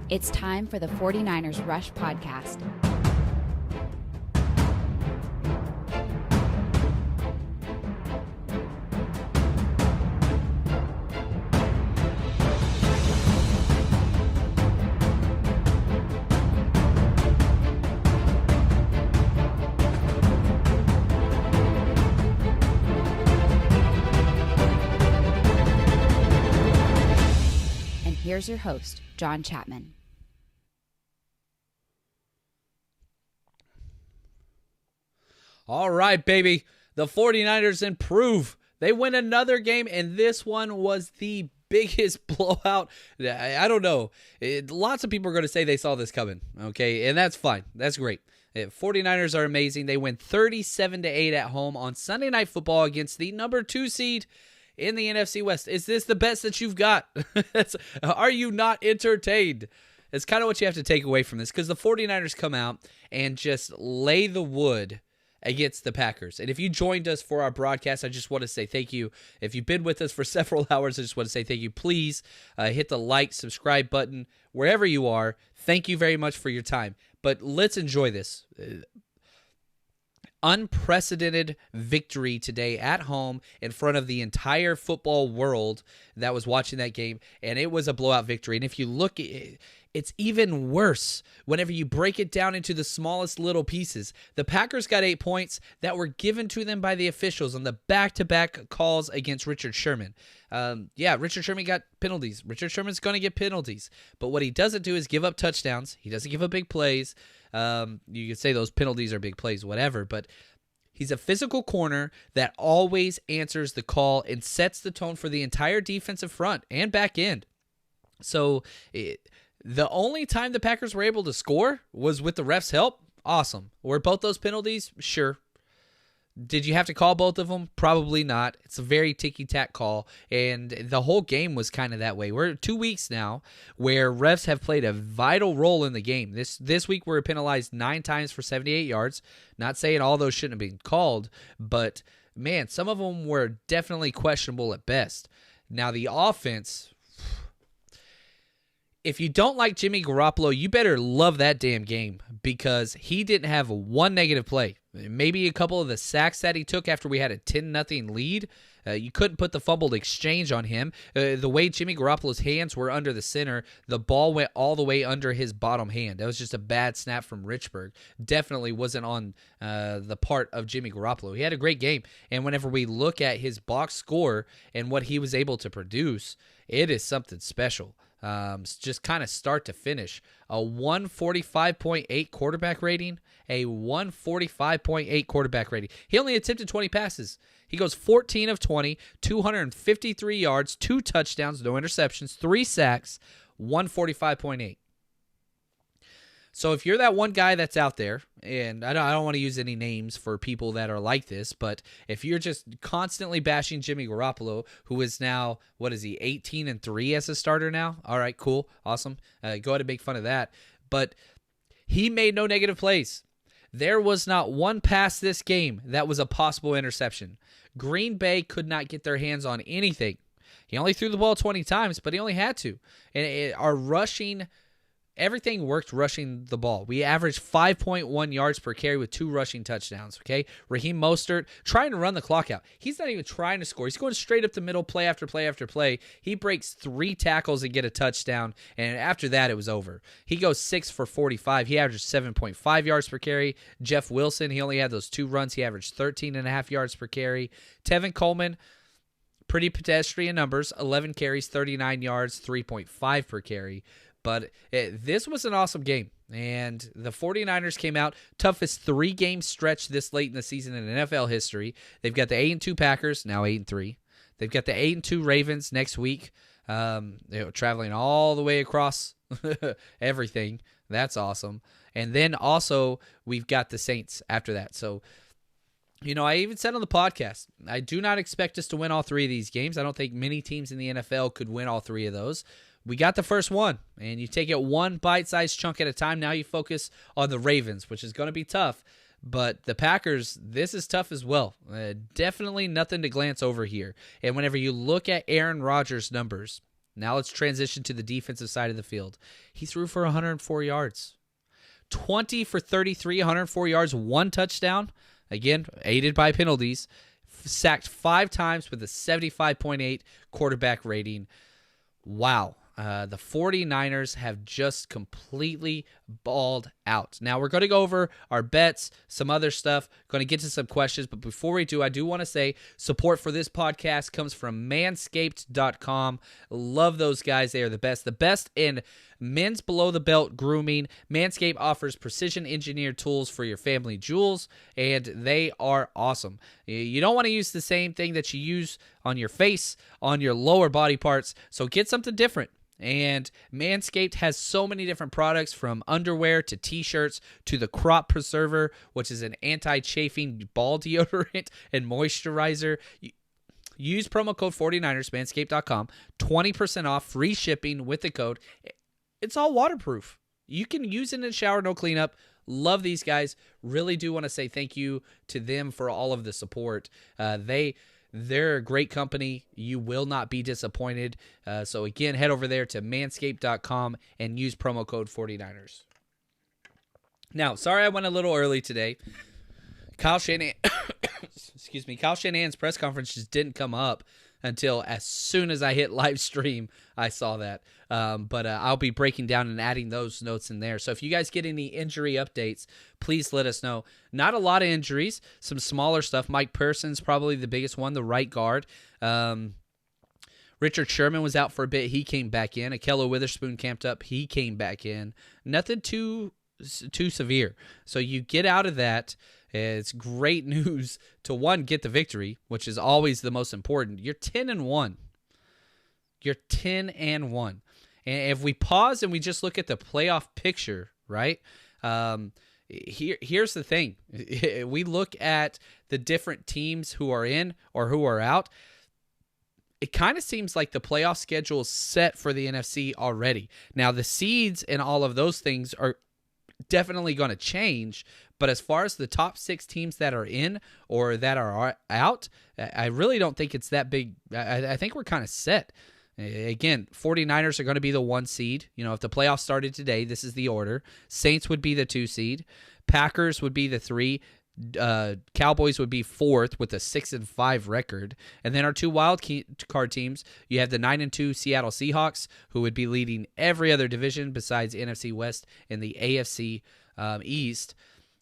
It's time for the 49ers Rush Podcast. And here's your host, John Chapman. All right, baby. The 49ers improve. They win another game, and this one was the biggest blowout. I don't know. Lots of people are going to say they saw this coming, okay? And that's fine. That's great. 49ers are amazing. They win 37-8 at home on Sunday Night Football against the number 2 seed in the NFC West. Is this the best that you've got? Are you not entertained? It's kind of what you have to take away from this, because the 49ers come out and just lay the wood against the Packers. And if you joined us for our broadcast, I just want to say thank you. If you've been with us for several hours, I just want to say thank you. Please hit the like, subscribe button wherever you are. Thank you very much for your time. But let's enjoy this. Unprecedented victory today at home in front of the entire football world that was watching that game, and it was a blowout victory. And if you look at it, it's even worse whenever you break it down into the smallest little pieces. The Packers got 8 points that were given to them by the officials on the back-to-back calls against Richard Sherman. Richard Sherman got penalties. Richard Sherman's going to get penalties. But what he doesn't do is give up touchdowns. He doesn't give up big plays. You could say those penalties are big plays, whatever, but he's a physical corner that always answers the call and sets the tone for the entire defensive front and back end. So the only time the Packers were able to score was with the refs' help. Awesome. Were both those penalties? Sure. Did you have to call both of them? Probably not. It's a very ticky-tack call, and the whole game was kind of that way. We're 2 weeks now where refs have played a vital role in the game. This week we were penalized 9 times for 78 yards. Not saying all those shouldn't have been called, but, man, some of them were definitely questionable at best. Now, the offense, if you don't like Jimmy Garoppolo, you better love that damn game, because he didn't have one negative play. Maybe a couple of the sacks that he took after we had a 10-0 lead. You couldn't put the fumbled exchange on him. The way Jimmy Garoppolo's hands were under the center, the ball went all the way under his bottom hand. That was just a bad snap from Richburg. Definitely wasn't on the part of Jimmy Garoppolo. He had a great game, and whenever we look at his box score and what he was able to produce, it is something special. Just kind of start to finish. A 145.8 quarterback rating. A 145.8 quarterback rating. He only attempted 20 passes. He goes 14 of 20, 253 yards, 2 touchdowns, no interceptions, 3 sacks, 145.8. So if you're that one guy that's out there, and I don't want to use any names for people that are like this, but if you're just constantly bashing Jimmy Garoppolo, who is now, 18-3 as a starter now? All right, cool, awesome. Go ahead and make fun of that. But he made no negative plays. There was not one pass this game that was a possible interception. Green Bay could not get their hands on anything. He only threw the ball 20 times, but he only had to. And our rushing, everything worked rushing the ball. We averaged 5.1 yards per carry with 2 rushing touchdowns, okay? Raheem Mostert trying to run the clock out. He's not even trying to score. He's going straight up the middle, play after play after play. He breaks 3 tackles and get a touchdown, and after that, it was over. He goes 6 for 45. He averaged 7.5 yards per carry. Jeff Wilson, he only had those 2 runs. He averaged 13.5 yards per carry. Tevin Coleman, pretty pedestrian numbers, 11 carries, 39 yards, 3.5 per carry. But this was an awesome game, and the 49ers came out, toughest 3-game stretch this late in the season in NFL history. They've got the 8-2 Packers, now 8-3. They've got the 8-2 Ravens next week, traveling all the way across everything. That's awesome. And then also we've got the Saints after that. So, I even said on the podcast, I do not expect us to win all 3 of these games. I don't think many teams in the NFL could win all 3 of those. We got the first one, and you take it one bite-sized chunk at a time. Now you focus on the Ravens, which is going to be tough. But the Packers, this is tough as well. Definitely nothing to glance over here. And whenever you look at Aaron Rodgers' numbers, Now let's transition to the defensive side of the field. He threw for 104 yards. 20 for 33, 104 yards, 1 touchdown. Again, aided by penalties. Sacked 5 times with a 75.8 quarterback rating. Wow. The 49ers have just completely balled out. Now, we're going to go over our bets, some other stuff, going to get to some questions. But before we do, I do want to say support for this podcast comes from manscaped.com. Love those guys. They are the best. The best in men's below-the-belt grooming. Manscaped offers precision-engineered tools for your family jewels, and they are awesome. You don't want to use the same thing that you use on your face, on your lower body parts, so get something different. And Manscaped has so many different products, from underwear to t-shirts to the Crop Preserver, which is an anti-chafing ball deodorant and moisturizer. Use promo code 49ers, manscaped.com, 20% off, free shipping with the code. It's all waterproof. You can use it in the shower, no cleanup. Love these guys. Really do want to say thank you to them for all of the support. They're a great company. You will not be disappointed. So again, head over there to manscaped.com and use promo code 49ers. Now, sorry I went a little early today. Kyle Shanahan's press conference just didn't come up until as soon as I hit live stream, I saw that. But I'll be breaking down and adding those notes in there. So if you guys get any injury updates, please let us know. Not a lot of injuries, some smaller stuff. Mike Pearson's probably the biggest one, the right guard. Richard Sherman was out for a bit. He came back in. Ahkello Witherspoon camped up. He came back in. Nothing too severe. So you get out of that. It's great news to, one, get the victory, which is always the most important. You're 10-1. You're 10-1. And if we pause and we just look at the playoff picture, right? Here's the thing. We look at the different teams who are in or who are out. It kind of seems like the playoff schedule is set for the NFC already. Now, the seeds and all of those things are definitely going to change, but as far as the top 6 teams that are in or that are out, I really don't think it's that big. I think we're kind of set. Again, 49ers are going to be the 1 seed. You know, if the playoffs started today, this is the order. Saints would be the 2 seed. Packers would be the 3. Cowboys would be 4th with a 6-5 record. And then our 2 wild card teams, you have the 9-2 Seattle Seahawks, who would be leading every other division besides NFC West and the AFC East.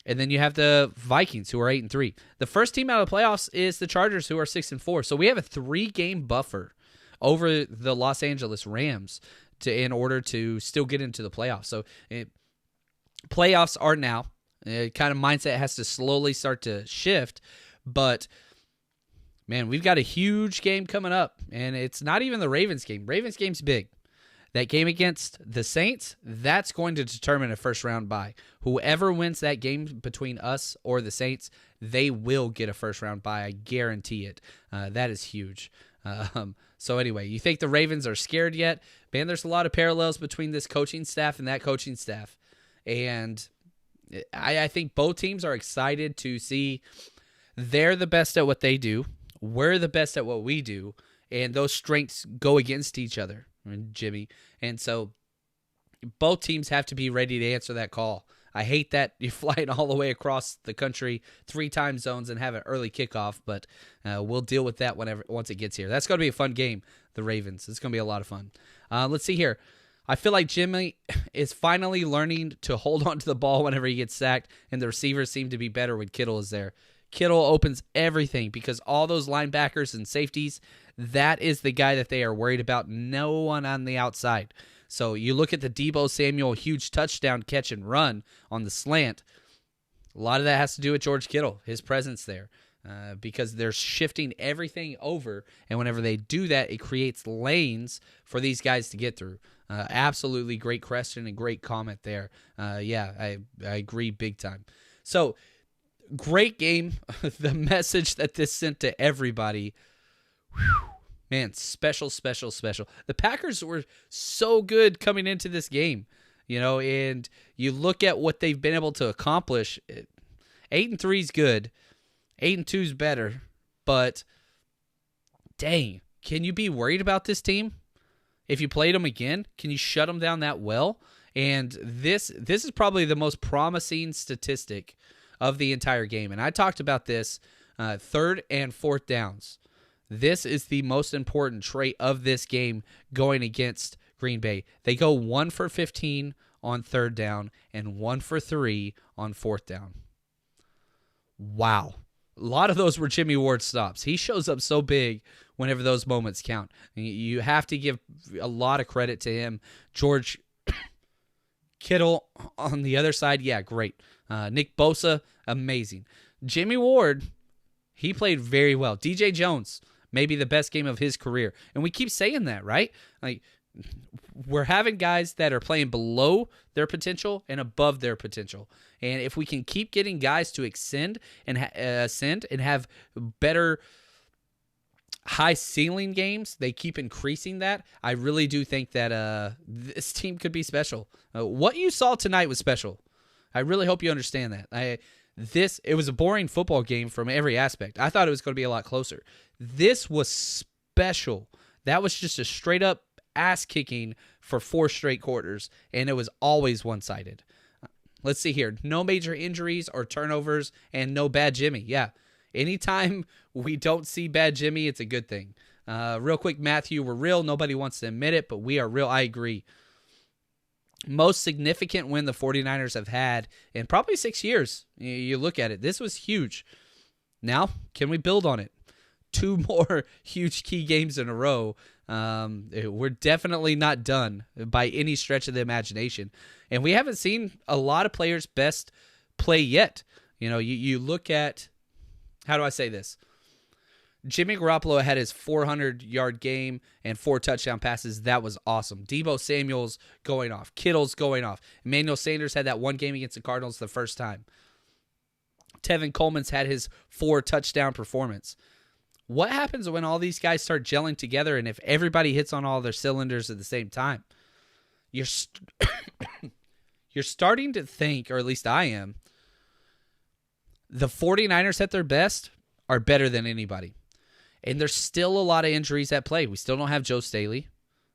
And then you have the Vikings, who are 8-3. The first team out of the playoffs is the Chargers, who are 6-4. So we have a 3-game buffer over the Los Angeles Rams in order to still get into the playoffs. So playoffs are now. Kind of mindset has to slowly start to shift. But, man, we've got a huge game coming up. And it's not even the Ravens game. Ravens game's big. That game against the Saints, that's going to determine a first-round bye. Whoever wins that game between us or the Saints, they will get a first-round bye. I guarantee it. That is huge. So anyway, you think the Ravens are scared yet? Man, there's a lot of parallels between this coaching staff and that coaching staff. And I think both teams are excited to see they're the best at what they do. We're the best at what we do. And those strengths go against each other, Jimmy. And so both teams have to be ready to answer that call. I hate that you're flying all the way across the country, 3 time zones, and have an early kickoff, but we'll deal with that once it gets here. That's going to be a fun game, the Ravens. It's going to be a lot of fun. Let's see here. I feel like Jimmy is finally learning to hold on to the ball whenever he gets sacked, and the receivers seem to be better when Kittle is there. Kittle opens everything because all those linebackers and safeties, that is the guy that they are worried about. No one on the outside. So you look at the Deebo Samuel huge touchdown catch and run on the slant. A lot of that has to do with George Kittle, his presence there, because they're shifting everything over. And whenever they do that, it creates lanes for these guys to get through. Absolutely great question and great comment there. I agree big time. So great game. The message that this sent to everybody. Whew. Man, special. The Packers were so good coming into this game, and you look at what they've been able to accomplish. 8-3 is good. 8-2 is better. But, dang, can you be worried about this team? if you played him again, can you shut him down that well? And this is probably the most promising statistic of the entire game. And I talked about this, third and fourth downs. This is the most important trait of this game going against Green Bay. They go 1 for 15 on third down and 1 for 3 on fourth down. Wow. A lot of those were Jimmy Ward stops. He shows up so big whenever those moments count. You have to give a lot of credit to him. George Kittle on the other side, yeah, great. Nick Bosa, amazing. Jimmy Ward, he played very well. DJ Jones, maybe the best game of his career. And we keep saying that, right? Like, we're having guys that are playing below their potential and above their potential. And if we can keep getting guys to ascend and have better high ceiling games, they keep increasing that. I really do think that this team could be special. What you saw tonight was special. I really hope you understand that. It was a boring football game from every aspect. I thought it was going to be a lot closer. This was special. That was just a straight up ass kicking for 4 straight quarters, and it was always one-sided. Let's see here. No major injuries or turnovers, and no bad Jimmy. Yeah. Anytime we don't see bad Jimmy, it's a good thing. Real quick, Matthew, we're real. Nobody wants to admit it, but we are real. I agree. Most significant win the 49ers have had in probably 6 years. You look at it. This was huge. Now, can we build on it? 2 more huge key games in a row. We're definitely not done by any stretch of the imagination. And we haven't seen a lot of players' best play yet. You look at, how do I say this? Jimmy Garoppolo had his 400-yard game and 4 touchdown passes. That was awesome. Deebo Samuel's going off. Kittle's going off. Emmanuel Sanders had that one game against the Cardinals the first time. Tevin Coleman's had his 4 touchdown performance. What happens when all these guys start gelling together and if everybody hits on all their cylinders at the same time? You're starting to think, or at least I am, the 49ers at their best are better than anybody. And there's still a lot of injuries at play. We still don't have Joe Staley.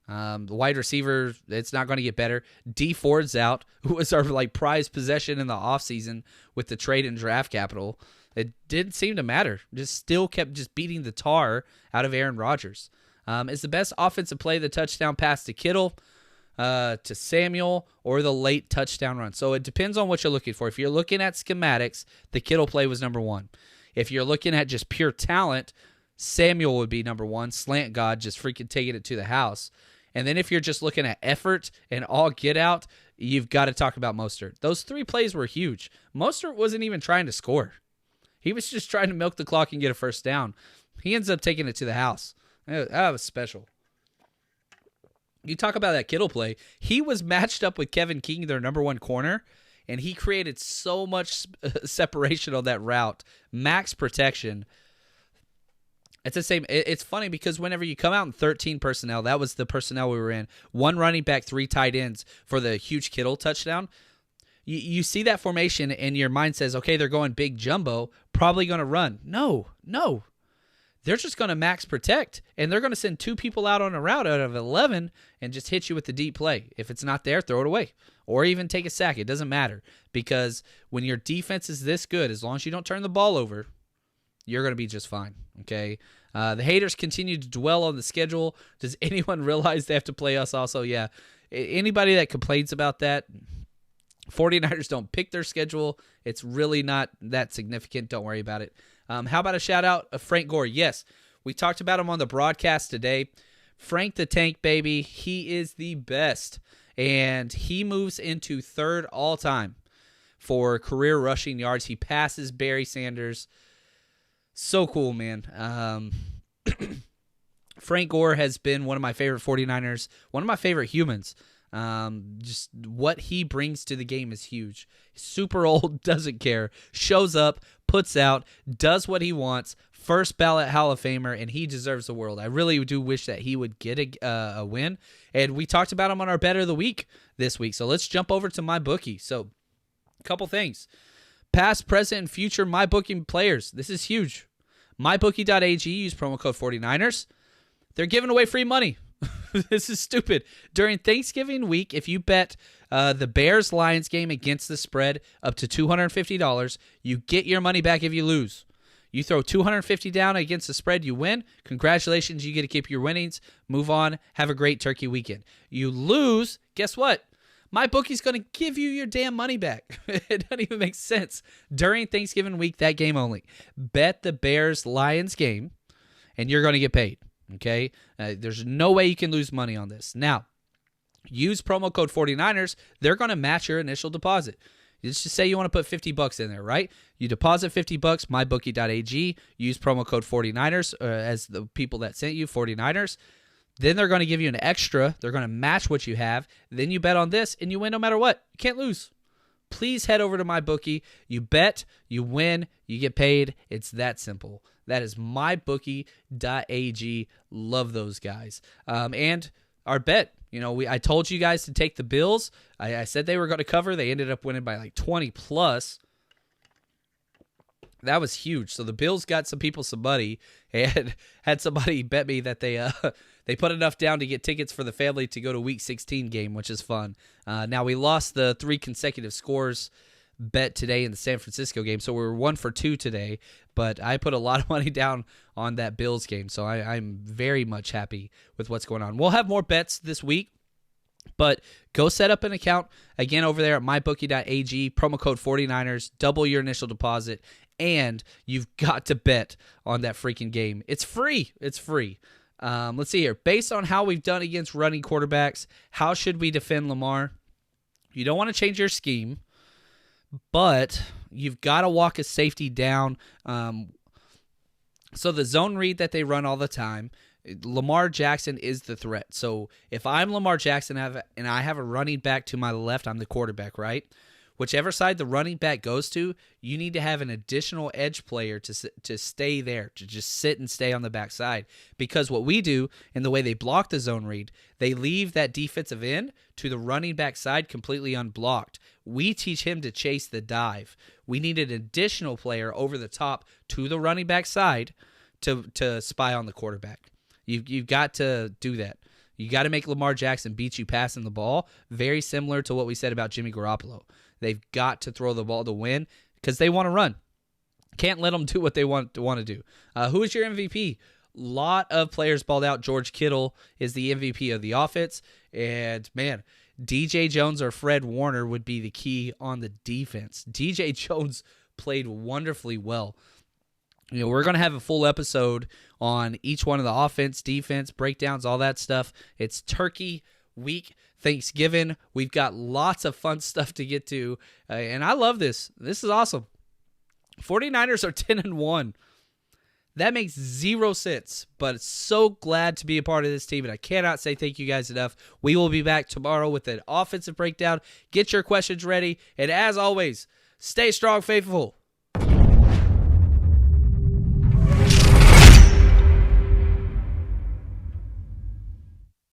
The wide receiver, it's not going to get better. D Ford's out, who was our prized possession in the offseason with the trade and draft capital. It didn't seem to matter. Just still kept beating the tar out of Aaron Rodgers. Is the best offensive play the touchdown pass to Kittle, to Samuel, or the late touchdown run? So it depends on what you're looking for. If you're looking at schematics, the Kittle play was number 1. If you're looking at just pure talent, Samuel would be number 1. Slant God, just freaking taking it to the house. And then if you're just looking at effort and all get out, you've got to talk about Mostert. Those 3 plays were huge. Mostert wasn't even trying to score. He was just trying to milk the clock and get a first down. He ends up taking it to the house. That was special. You talk about that Kittle play. He was matched up with Kevin King, their number 1 corner, and he created so much separation on that route. Max protection. It's the same. It's funny because whenever you come out in 13 personnel, that was the personnel we were in. 1 running back, 3 tight ends for the huge Kittle touchdown. You see that formation and your mind says, okay, they're going big jumbo, probably going to run. No. They're just going to max protect, and they're going to send 2 people out on a route out of 11 and just hit you with the deep play. If it's not there, throw it away. Or even take a sack. It doesn't matter. Because when your defense is this good, as long as you don't turn the ball over, you're going to be just fine. Okay? The haters continue to dwell on the schedule. Does anyone realize they have to play us also? Yeah. Anybody that complains about that, 49ers don't pick their schedule. It's really not that significant. Don't worry about it. How about a shout-out of Frank Gore? Yes, we talked about him on the broadcast today. Frank the Tank, baby. He is the best. And he moves into 3rd all-time for career rushing yards. He passes Barry Sanders. So cool, man. Frank Gore has been one of my favorite 49ers, one of my favorite humans. Just what he brings to the game is huge. Super old, doesn't care, shows up, puts out, does what he wants, first ballot Hall of Famer, and he deserves the world. I really do wish that he would get a win. And we talked about him on our Bet of the Week this week. So let's jump over to MyBookie. So a couple things. Past, present, and future MyBookie players. This is huge. MyBookie.ag, use promo code 49ers. They're giving away free money. This is stupid. During Thanksgiving week, if you bet the Bears-Lions game against the spread up to $250, you get your money back if you lose. You throw $250 down against the spread, you win. Congratulations, you get to keep your winnings. Move on. Have a great turkey weekend. You lose, guess what? My bookie's going to give you your damn money back. It doesn't even make sense. During Thanksgiving week, that game only. Bet the Bears-Lions game, and you're going to get paid. Okay? There's no way you can lose money on this. Now, use promo code 49ers. They're going to match your initial deposit. Let's just say you want to put $50 in there, right? You deposit $50, mybookie.ag. Use promo code 49ers as the people that sent you, 49ers. Then they're going to give you an extra. They're going to match what you have. Then you bet on this, and you win no matter what. You can't lose. Please head over to MyBookie. You bet, you win, you get paid. It's that simple. That is mybookie.ag. Love those guys. And our bet. I told you guys to take the Bills. I said they were going to cover. They ended up winning by like 20 plus. That was huge. So the Bills got some people some money, and had somebody bet me that they put enough down to get tickets for the family to go to Week 16 game, which is fun. Now we lost the 3 consecutive scores bet today in the San Francisco game, so we were 1 for 2 today. But I put a lot of money down on that Bills game, so I'm very much happy with what's going on. We'll have more bets this week, but go set up an account again over there at mybookie.ag. Promo code 49ers. Double your initial deposit. And you've got to bet on that freaking game. It's free. It's free. Let's see here. Based on how we've done against running quarterbacks, how should we defend Lamar? You don't want to change your scheme, but you've got to walk a safety down. So the zone read that they run all the time, Lamar Jackson is the threat. So if I'm Lamar Jackson and I have a running back to my left, I'm the quarterback, right? Whichever side the running back goes to, you need to have an additional edge player to stay there, to just sit and stay on the backside. Because what we do, in the way they block the zone read, they leave that defensive end to the running back side completely unblocked. We teach him to chase the dive. We need an additional player over the top to the running back side to spy on the quarterback. You've got to do that. You got to make Lamar Jackson beat you passing the ball, very similar to what we said about Jimmy Garoppolo. They've got to throw the ball to win because they want to run. Can't let them do what they want to do. Who is your MVP? Lot of players balled out. George Kittle is the MVP of the offense. And, man, DJ Jones or Fred Warner would be the key on the defense. DJ Jones played wonderfully well. We're going to have a full episode on each one of the offense, defense, breakdowns, all that stuff. It's Turkey week, Thanksgiving. We've got lots of fun stuff to get to, and I love this. This is awesome. 49ers are 10-1. That makes 0 sense, but so glad to be a part of this team, and I cannot say thank you guys enough. We will be back tomorrow with an offensive breakdown. Get your questions ready, and as always, stay strong, faithful.